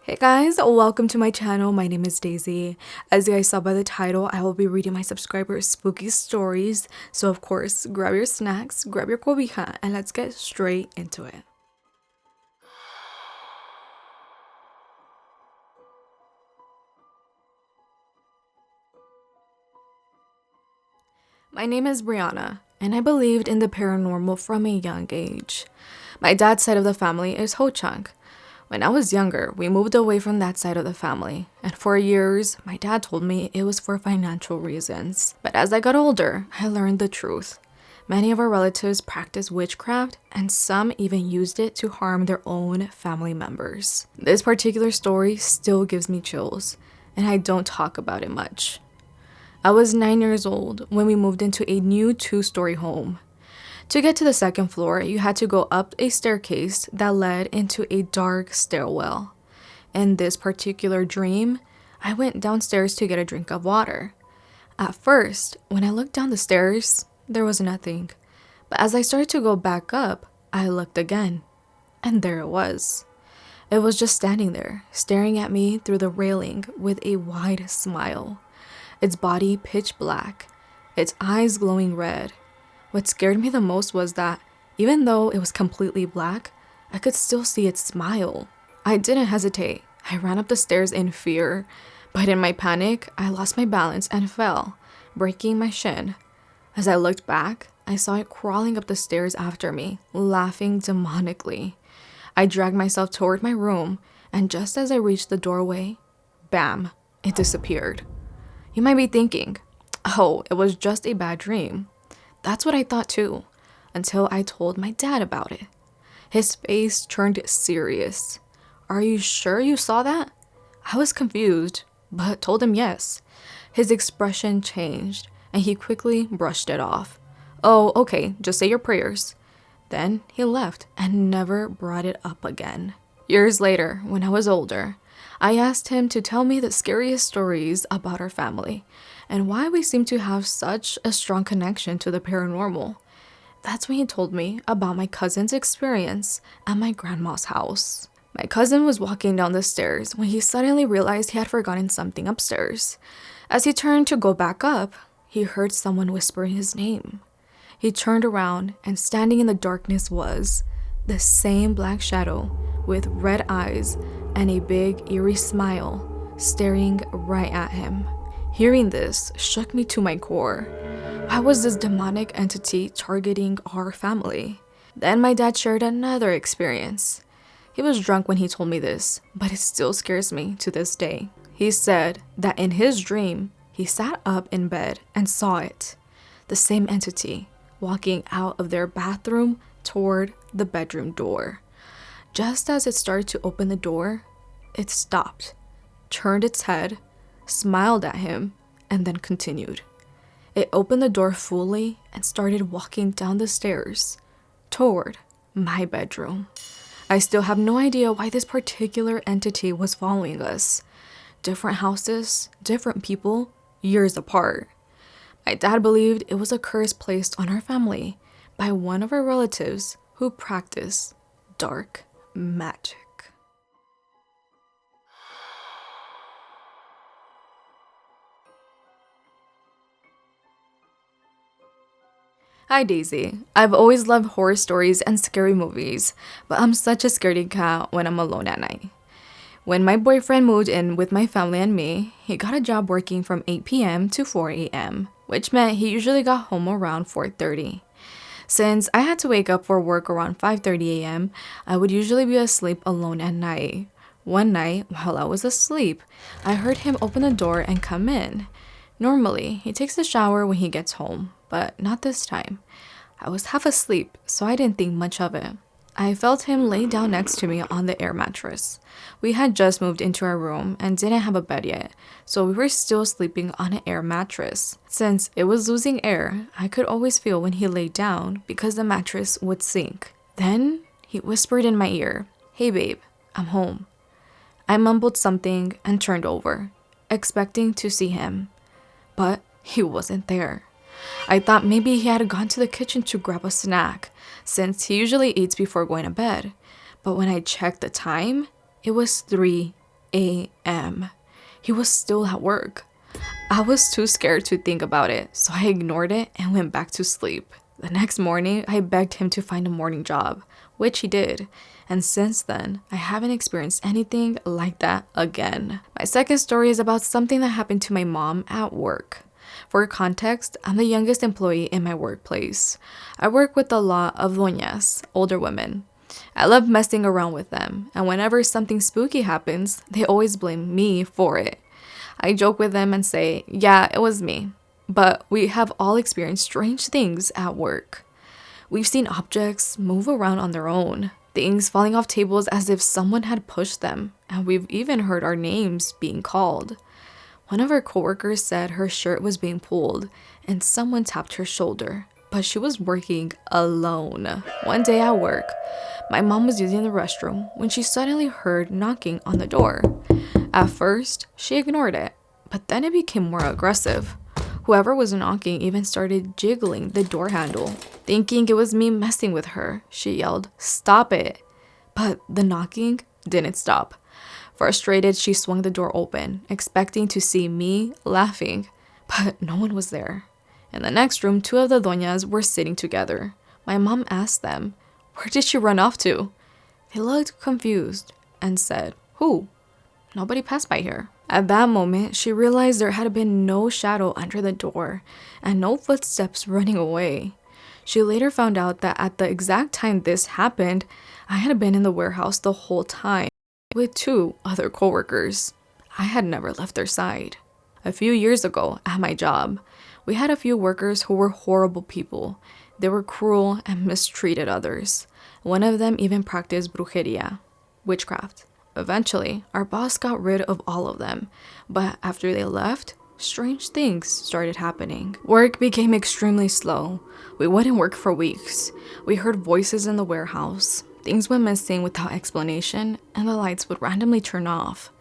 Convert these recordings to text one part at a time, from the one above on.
Hey guys, welcome to my channel. My name is Daisy. As you guys saw by the title, I will be reading my subscribers' spooky stories. So of course, grab your snacks, grab your cobija, and let's get straight into it. My name is Brianna, and I believed in the paranormal from a young age. My dad's side of the family is Ho-Chunk. When I was younger, we moved away from that side of the family, and for years, my dad told me it was for financial reasons. But as I got older, I learned the truth. Many of our relatives practiced witchcraft, and some even used it to harm their own family members. This particular story still gives me chills, and I don't talk about it much. I was 9 years old when we moved into a new 2-story home. To get to the second floor, you had to go up a staircase that led into a dark stairwell. In this particular dream, I went downstairs to get a drink of water. At first, when I looked down the stairs, there was nothing. But as I started to go back up, I looked again, and there it was. It was just standing there, staring at me through the railing with a wide smile. Its body pitch black, its eyes glowing red. What scared me the most was that, even though it was completely black, I could still see its smile. I didn't hesitate. I ran up the stairs in fear, but in my panic, I lost my balance and fell, breaking my shin. As I looked back, I saw it crawling up the stairs after me, laughing demonically. I dragged myself toward my room, and just as I reached the doorway, bam, it disappeared. You might be thinking, oh, it was just a bad dream. That's what I thought too, until I told my dad about it. His face turned serious. Are you sure you saw that? I was confused, but told him yes. His expression changed, and he quickly brushed it off. Oh, okay, just say your prayers. Then he left and never brought it up again. Years later, when I was older, I asked him to tell me the scariest stories about our family and why we seem to have such a strong connection to the paranormal. That's when he told me about my cousin's experience at my grandma's house. My cousin was walking down the stairs when he suddenly realized he had forgotten something upstairs. As he turned to go back up, he heard someone whispering his name. He turned around, and standing in the darkness was the same black shadow with red eyes and a big, eerie smile staring right at him. Hearing this shook me to my core. Why was this demonic entity targeting our family? Then my dad shared another experience. He was drunk when he told me this, but it still scares me to this day. He said that in his dream, he sat up in bed and saw it, the same entity, walking out of their bathroom toward the bedroom door. Just as it started to open the door, it stopped, turned its head, smiled at him, and then continued. It opened the door fully and started walking down the stairs toward my bedroom. I still have no idea why this particular entity was following us. Different houses, different people, years apart. My dad believed it was a curse placed on our family by one of our relatives who practiced dark magic. Hi Daisy. I've always loved horror stories and scary movies, but I'm such a scaredy cat when I'm alone at night. When my boyfriend moved in with my family and me, he got a job working from 8 p.m. to 4 a.m., which meant he usually got home around 4:30. Since I had to wake up for work around 5:30 a.m., I would usually be asleep alone at night. One night, while I was asleep, I heard him open the door and come in. Normally, he takes a shower when he gets home, but not this time. I was half asleep, so I didn't think much of it. I felt him lay down next to me on the air mattress. We had just moved into our room and didn't have a bed yet, so we were still sleeping on an air mattress. Since it was losing air, I could always feel when he laid down because the mattress would sink. Then he whispered in my ear, "Hey babe, I'm home." I mumbled something and turned over, expecting to see him, but he wasn't there. I thought maybe he had gone to the kitchen to grab a snack, since he usually eats before going to bed. But when I checked the time, it was 3 a.m. He was still at work. I was too scared to think about it, so I ignored it and went back to sleep. The next morning, I begged him to find a morning job, which he did. And since then, I haven't experienced anything like that again. My second story is about something that happened to my mom at work. For context, I'm the youngest employee in my workplace. I work with a lot of doñas, older women. I love messing around with them, and whenever something spooky happens, they always blame me for it. I joke with them and say, yeah, it was me. But we have all experienced strange things at work. We've seen objects move around on their own, things falling off tables as if someone had pushed them, and we've even heard our names being called. One of our coworkers said her shirt was being pulled and someone tapped her shoulder, but she was working alone. One day at work, my mom was using the restroom when she suddenly heard knocking on the door. At first, she ignored it, but then it became more aggressive. Whoever was knocking even started jiggling the door handle. Thinking it was me messing with her, she yelled, "Stop it!" But the knocking didn't stop. Frustrated, she swung the door open, expecting to see me laughing, but no one was there. In the next room, two of the doñas were sitting together. My mom asked them, "Where did she run off to?" They looked confused and said, "Who? Nobody passed by here." At that moment, she realized there had been no shadow under the door and no footsteps running away. She later found out that at the exact time this happened, I had been in the warehouse the whole time with two other coworkers. I had never left their side. A few years ago, at my job, we had a few workers who were horrible people. They were cruel and mistreated others. One of them even practiced brujeria, witchcraft. Eventually, our boss got rid of all of them, but after they left, strange things started happening. Work became extremely slow. We wouldn't work for weeks. We heard voices in the warehouse. Things went missing without explanation, and the lights would randomly turn off.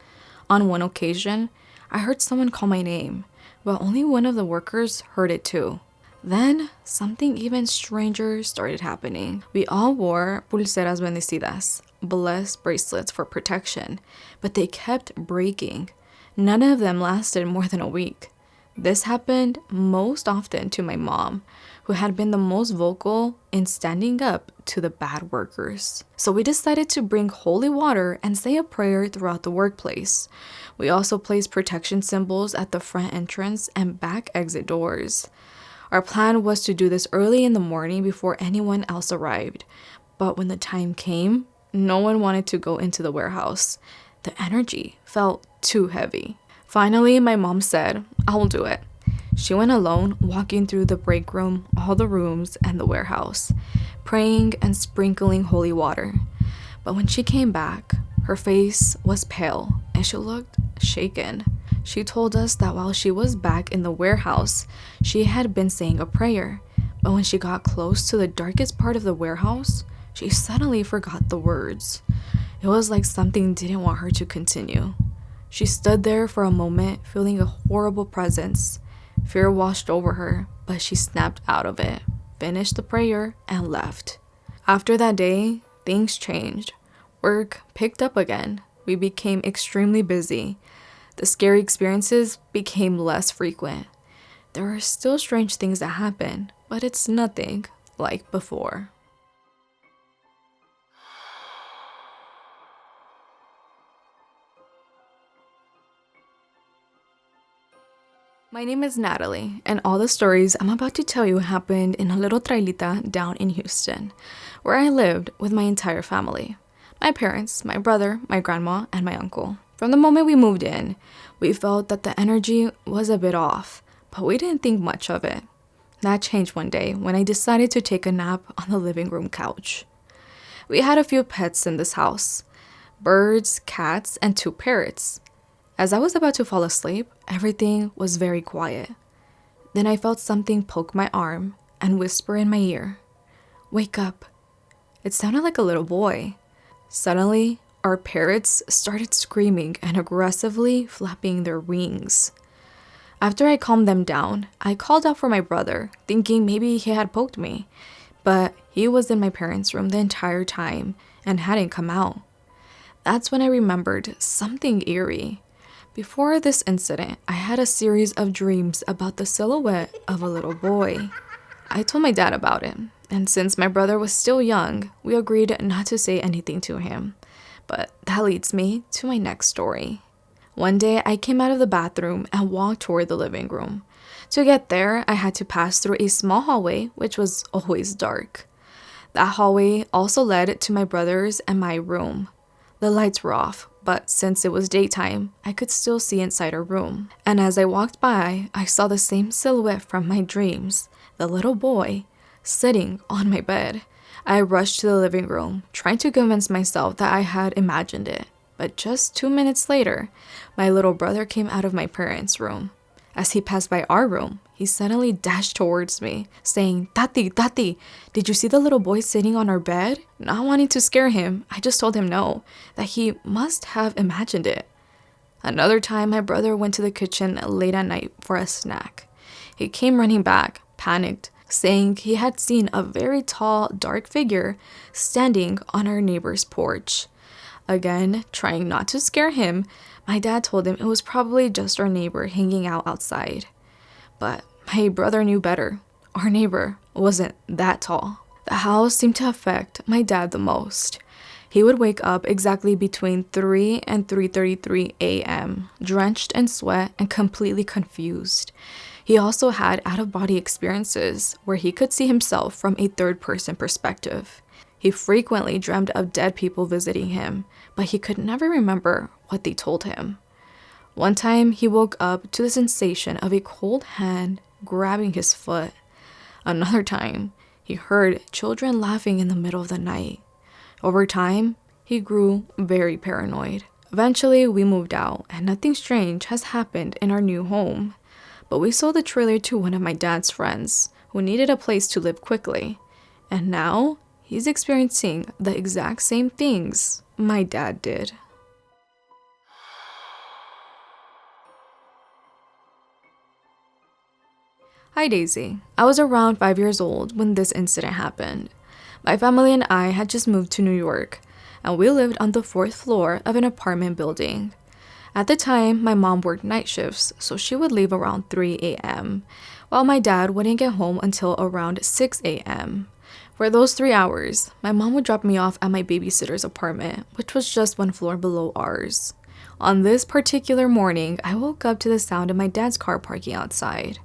On one occasion, I heard someone call my name, but only one of the workers heard it too. Then, something even stranger started happening. We all wore pulseras bendecidas, blessed bracelets for protection, but they kept breaking. None of them lasted more than a week. This happened most often to my mom, who had been the most vocal in standing up to the bad workers. So we decided to bring holy water and say a prayer throughout the workplace. We also placed protection symbols at the front entrance and back exit doors. Our plan was to do this early in the morning before anyone else arrived. But when the time came, no one wanted to go into the warehouse. The energy felt too heavy. Finally, my mom said, "I'll do it." She went alone, walking through the break room, all the rooms, and the warehouse, praying and sprinkling holy water. But when she came back, her face was pale and she looked shaken. She told us that while she was back in the warehouse, she had been saying a prayer, but when she got close to the darkest part of the warehouse, she suddenly forgot the words. It was like something didn't want her to continue. She stood there for a moment, feeling a horrible presence. Fear washed over her, but she snapped out of it, finished the prayer, and left. After that day, things changed. Work picked up again. We became extremely busy. The scary experiences became less frequent. There are still strange things that happen, but it's nothing like before. My name is Natalie, and all the stories I'm about to tell you happened in a little trailita down in Houston, where I lived with my entire family. My parents, my brother, my grandma, and my uncle. From the moment we moved in, we felt that the energy was a bit off, but we didn't think much of it. That changed one day when I decided to take a nap on the living room couch. We had a few pets in this house: birds, cats, and 2 parrots. As I was about to fall asleep, everything was very quiet. Then I felt something poke my arm and whisper in my ear, "Wake up." It sounded like a little boy. Suddenly, our parrots started screaming and aggressively flapping their wings. After I calmed them down, I called out for my brother, thinking maybe he had poked me, but he was in my parents' room the entire time and hadn't come out. That's when I remembered something eerie. Before this incident, I had a series of dreams about the silhouette of a little boy. I told my dad about it, and since my brother was still young, we agreed not to say anything to him. But that leads me to my next story. One day, I came out of the bathroom and walked toward the living room. To get there, I had to pass through a small hallway, which was always dark. That hallway also led to my brother's and my room. The lights were off, but since it was daytime, I could still see inside our room. And as I walked by, I saw the same silhouette from my dreams, the little boy, sitting on my bed. I rushed to the living room, trying to convince myself that I had imagined it. But just 2 minutes later, my little brother came out of my parents' room. As he passed by our room, he suddenly dashed towards me, saying, "Tati, Tati, did you see the little boy sitting on our bed?" Not wanting to scare him, I just told him no, that he must have imagined it. Another time, my brother went to the kitchen late at night for a snack. He came running back, panicked, saying he had seen a very tall, dark figure standing on our neighbor's porch. Again, trying not to scare him, my dad told him it was probably just our neighbor hanging out outside. But my brother knew better. Our neighbor wasn't that tall. The house seemed to affect my dad the most. He would wake up exactly between 3 and 3:33 a.m., drenched in sweat and completely confused. He also had out-of-body experiences where he could see himself from a third-person perspective. He frequently dreamed of dead people visiting him, but he could never remember what they told him. One time, he woke up to the sensation of a cold hand grabbing his foot. Another time, he heard children laughing in the middle of the night. Over time, he grew very paranoid. Eventually, we moved out, and nothing strange has happened in our new home. But we sold the trailer to one of my dad's friends, who needed a place to live quickly. And now, he's experiencing the exact same things my dad did. Hi Daisy. I was around 5 years old when this incident happened. My family and I had just moved to New York, and we lived on the 4th floor of an apartment building. At the time, my mom worked night shifts, so she would leave around 3 a.m., while my dad wouldn't get home until around 6 a.m. For those 3 hours, my mom would drop me off at my babysitter's apartment, which was just 1 floor below ours. On this particular morning, I woke up to the sound of my dad's car parking outside.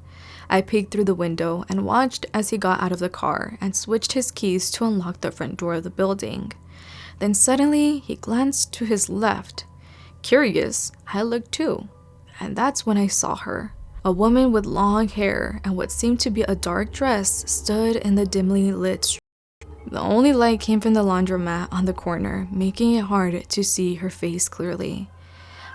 I peeked through the window and watched as he got out of the car and switched his keys to unlock the front door of the building. Then suddenly, he glanced to his left. Curious, I looked too, and that's when I saw her. A woman with long hair and what seemed to be a dark dress stood in the dimly lit street. The only light came from the laundromat on the corner, making it hard to see her face clearly.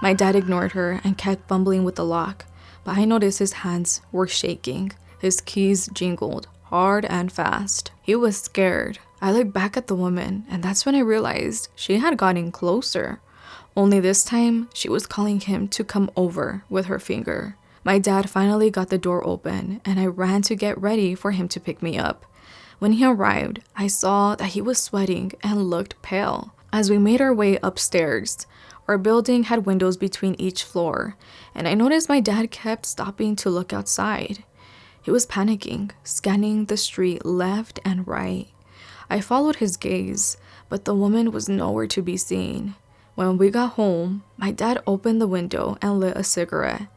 My dad ignored her and kept fumbling with the lock, but I noticed his hands were shaking. His keys jingled hard and fast. He was scared. I looked back at the woman, and that's when I realized she had gotten closer. Only this time, she was calling him to come over with her finger. My dad finally got the door open, and I ran to get ready for him to pick me up. When he arrived, I saw that he was sweating and looked pale. As we made our way upstairs, our building had windows between each floor, and I noticed my dad kept stopping to look outside. He was panicking, scanning the street left and right. I followed his gaze, but the woman was nowhere to be seen. When we got home, my dad opened the window and lit a cigarette.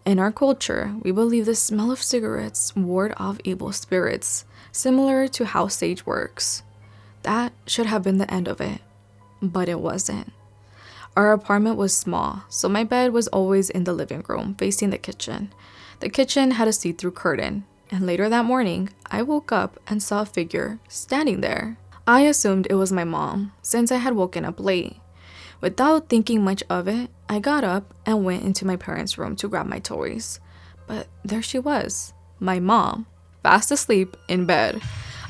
In our culture, we believe the smell of cigarettes ward off evil spirits, similar to how sage works. That should have been the end of it, but it wasn't. Our apartment was small, so my bed was always in the living room, facing the kitchen. The kitchen had a see-through curtain, and later that morning, I woke up and saw a figure standing there. I assumed it was my mom, since I had woken up late. Without thinking much of it, I got up and went into my parents' room to grab my toys. But there she was, my mom, fast asleep in bed.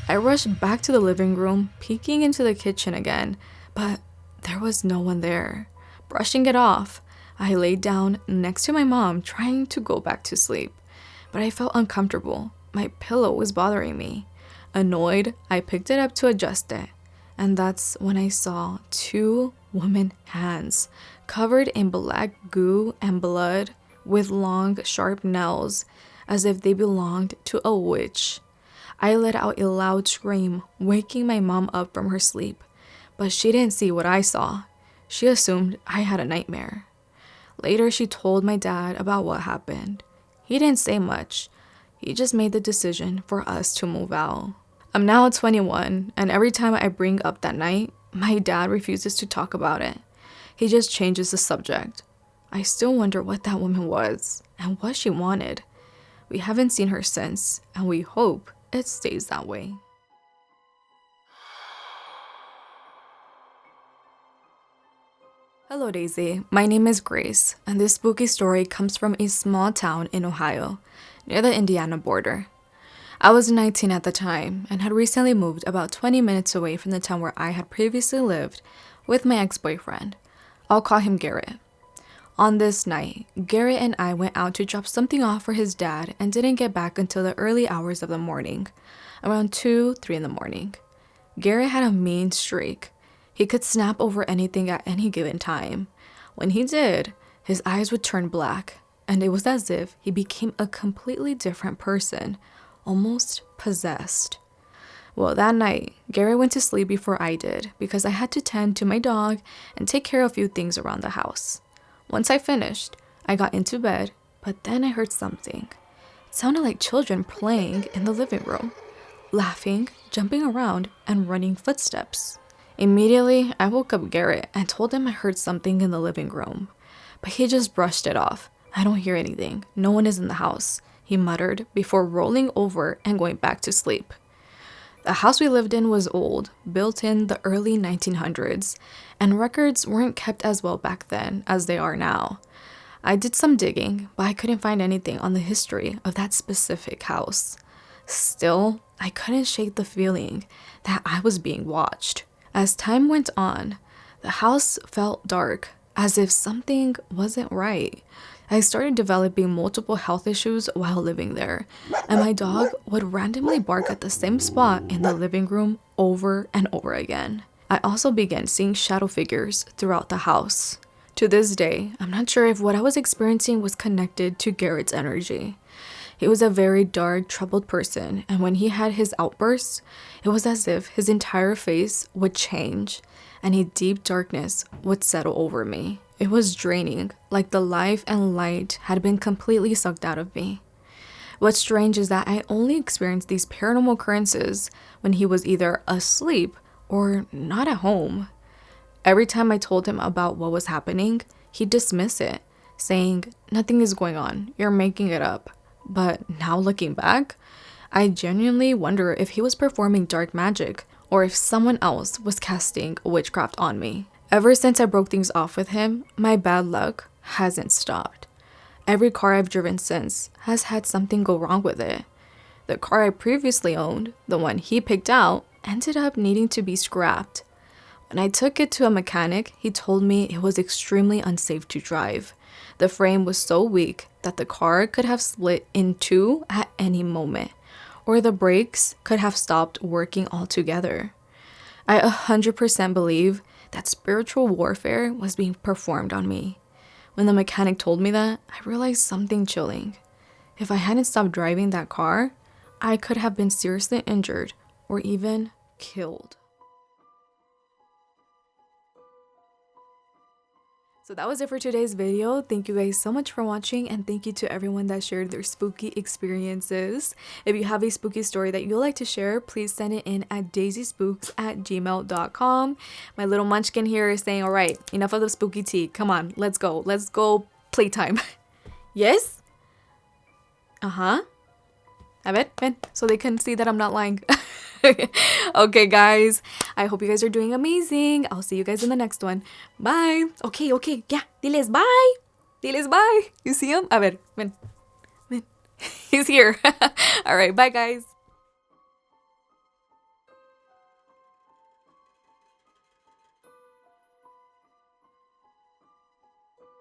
I rushed back to the living room, peeking into the kitchen again, but there was no one there. Brushing it off, I laid down next to my mom, trying to go back to sleep. But I felt uncomfortable. My pillow was bothering me. Annoyed, I picked it up to adjust it. And that's when I saw 2 woman hands, covered in black goo and blood, with long, sharp nails, as if they belonged to a witch. I let out a loud scream, waking my mom up from her sleep, but she didn't see what I saw. She assumed I had a nightmare. Later, she told my dad about what happened. He didn't say much. He just made the decision for us to move out. I'm now 21, and every time I bring up that night, my dad refuses to talk about it. He just changes the subject. I still wonder what that woman was and what she wanted. We haven't seen her since, and we hope it stays that way. Hello Daisy, my name is Grace, and this spooky story comes from a small town in Ohio, near the Indiana border. I was 19 at the time, and had recently moved about 20 minutes away from the town where I had previously lived with my ex-boyfriend. I'll call him Garrett. On this night, Garrett and I went out to drop something off for his dad and didn't get back until the early hours of the morning, around 2-3 in the morning. Garrett had a mean streak. He could snap over anything at any given time. When he did, his eyes would turn black, and it was as if he became a completely different person, almost possessed. Well, that night, Garrett went to sleep before I did because I had to tend to my dog and take care of a few things around the house. Once I finished, I got into bed, but then I heard something. It sounded like children playing in the living room, laughing, jumping around, and running footsteps. Immediately, I woke up Garrett and told him I heard something in the living room, but he just brushed it off. I don't hear anything. No one is in the house, he muttered before rolling over and going back to sleep. The house we lived in was old, built in the early 1900s, and records weren't kept as well back then as they are now. I did some digging, but I couldn't find anything on the history of that specific house. Still, I couldn't shake the feeling that I was being watched. As time went on, the house felt dark, as if something wasn't right. I started developing multiple health issues while living there, and my dog would randomly bark at the same spot in the living room over and over again. I also began seeing shadow figures throughout the house. To this day, I'm not sure if what I was experiencing was connected to Garrett's energy. He was a very dark, troubled person, and when he had his outbursts, it was as if his entire face would change, and a deep darkness would settle over me. It was draining, like the life and light had been completely sucked out of me. What's strange is that I only experienced these paranormal occurrences when he was either asleep or not at home. Every time I told him about what was happening, he'd dismiss it, saying, "Nothing is going on, you're making it up." But now looking back, I genuinely wonder if he was performing dark magic or if someone else was casting witchcraft on me. Ever since I broke things off with him, my bad luck hasn't stopped. Every car I've driven since has had something go wrong with it. The car I previously owned, the one he picked out, ended up needing to be scrapped. When I took it to a mechanic, he told me it was extremely unsafe to drive. The frame was so weak that the car could have split in two at any moment, or the brakes could have stopped working altogether. I 100% believe that spiritual warfare was being performed on me. When the mechanic told me that, I realized something chilling. If I hadn't stopped driving that car, I could have been seriously injured or even killed. So that was it for today's video. Thank you guys so much for watching, and thank you to everyone that shared their spooky experiences. If you have a spooky story that you'd like to share, please send it in at daicyspooks@gmail.com. My little munchkin here is saying, all right, enough of the spooky tea. Come on, let's go. Let's go playtime. Yes? A ver, ven, so they can see that I'm not lying. Okay, guys. I hope you guys are doing amazing. I'll see you guys in the next one. Bye. Okay. Yeah. Diles bye. Diles bye. You see him? A ver, ven. He's here. All right. Bye, guys.